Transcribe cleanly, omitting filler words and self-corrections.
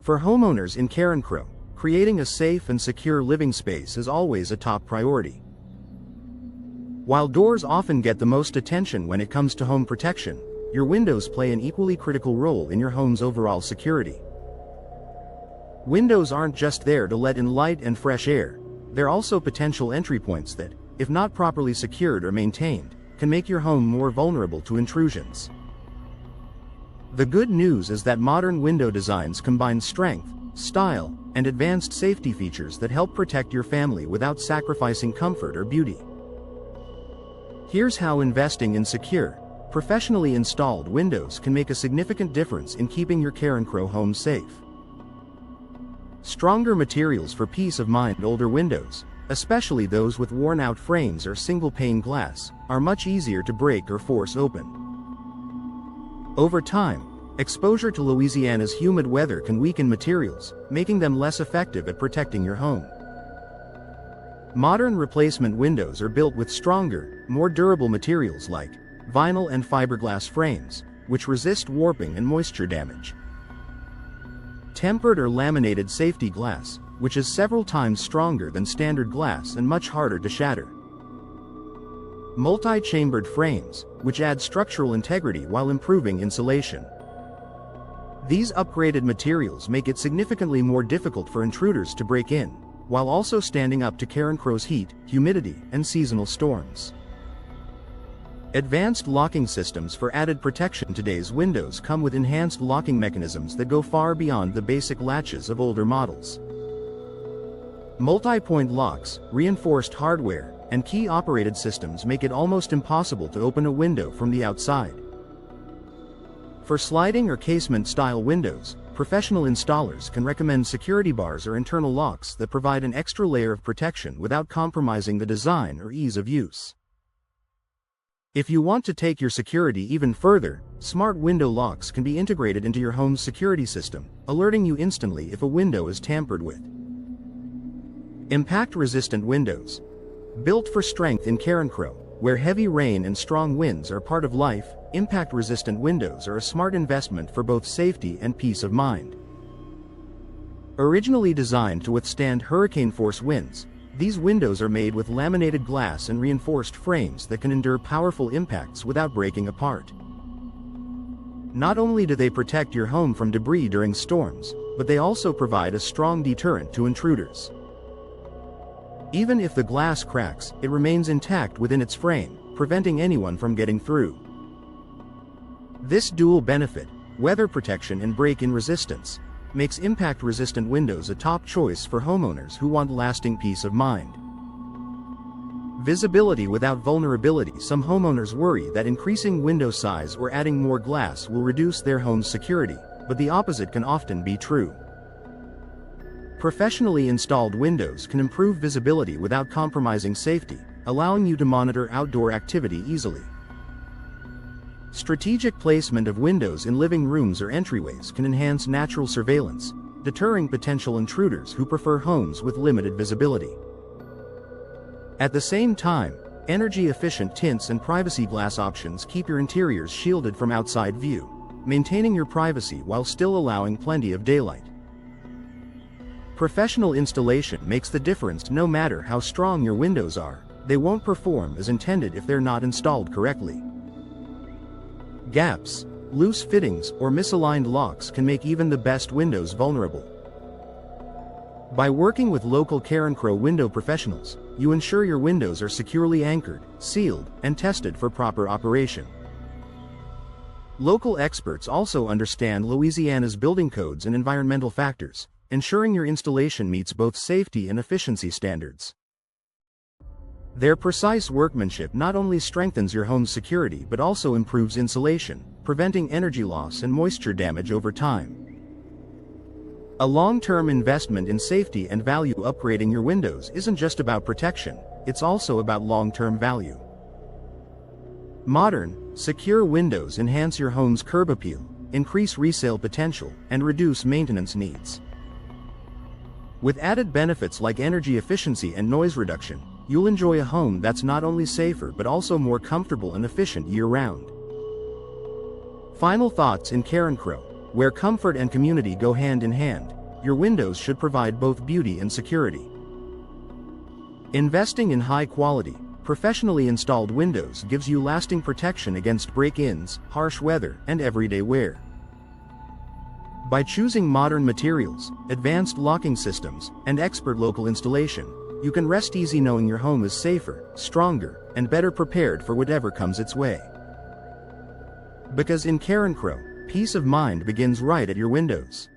For homeowners in Carencro, creating a safe and secure living space is always a top priority. While doors often get the most attention when it comes to home protection, your windows play an equally critical role in your home's overall security. Windows aren't just there to let in light and fresh air, they're also potential entry points that, if not properly secured or maintained, can make your home more vulnerable to intrusions. The good news is that modern window designs combine strength, style, and advanced safety features that help protect your family without sacrificing comfort or beauty. Here's how investing in secure, professionally installed windows can make a significant difference in keeping your Carencro home safe. Stronger materials for peace of mind. Older windows, especially those with worn-out frames or single-pane glass, are much easier to break or force open. Over time, exposure to Louisiana's humid weather can weaken materials, making them less effective at protecting your home. Modern replacement windows are built with stronger, more durable materials like vinyl and fiberglass frames, which resist warping and moisture damage. Tempered or laminated safety glass, which is several times stronger than standard glass and much harder to shatter. Multi-chambered frames, which add structural integrity while improving insulation. These upgraded materials make it significantly more difficult for intruders to break in, while also standing up to Carencro's heat, humidity, and seasonal storms. Advanced locking systems for added protection. Today's windows come with enhanced locking mechanisms that go far beyond the basic latches of older models. Multi-point locks, reinforced hardware, and key-operated systems make it almost impossible to open a window from the outside. For sliding or casement-style windows, professional installers can recommend security bars or internal locks that provide an extra layer of protection without compromising the design or ease of use. If you want to take your security even further, smart window locks can be integrated into your home's security system, alerting you instantly if a window is tampered with. Impact-resistant windows. Built for strength in Carencro, where heavy rain and strong winds are part of life, impact-resistant windows are a smart investment for both safety and peace of mind. Originally designed to withstand hurricane-force winds, these windows are made with laminated glass and reinforced frames that can endure powerful impacts without breaking apart. Not only do they protect your home from debris during storms, but they also provide a strong deterrent to intruders. Even if the glass cracks, it remains intact within its frame, preventing anyone from getting through. This dual benefit, weather protection and break-in resistance, makes impact-resistant windows a top choice for homeowners who want lasting peace of mind. Visibility without vulnerability. Some homeowners worry that increasing window size or adding more glass will reduce their home's security, but the opposite can often be true. Professionally installed windows can improve visibility without compromising safety, allowing you to monitor outdoor activity easily. Strategic placement of windows in living rooms or entryways can enhance natural surveillance, deterring potential intruders who prefer homes with limited visibility. At the same time, energy-efficient tints and privacy glass options keep your interiors shielded from outside view, maintaining your privacy while still allowing plenty of daylight. Professional installation makes the difference. No matter how strong your windows are, they won't perform as intended if they're not installed correctly. Gaps, loose fittings, or misaligned locks can make even the best windows vulnerable. By working with local Carencro window professionals, you ensure your windows are securely anchored, sealed, and tested for proper operation. Local experts also understand Louisiana's building codes and environmental factors, ensuring your installation meets both safety and efficiency standards. Their precise workmanship not only strengthens your home's security but also improves insulation, preventing energy loss and moisture damage over time. A long-term investment in safety and value. Upgrading your windows isn't just about protection, it's also about long-term value. Modern, secure windows enhance your home's curb appeal, increase resale potential, and reduce maintenance needs. With added benefits like energy efficiency and noise reduction, you'll enjoy a home that's not only safer but also more comfortable and efficient year-round. Final thoughts in Carencro. Where comfort and community go hand in hand, your windows should provide both beauty and security. Investing in high-quality, professionally installed windows gives you lasting protection against break-ins, harsh weather, and everyday wear. By choosing modern materials, advanced locking systems, and expert local installation, you can rest easy knowing your home is safer, stronger, and better prepared for whatever comes its way. Because in Carencro, peace of mind begins right at your windows.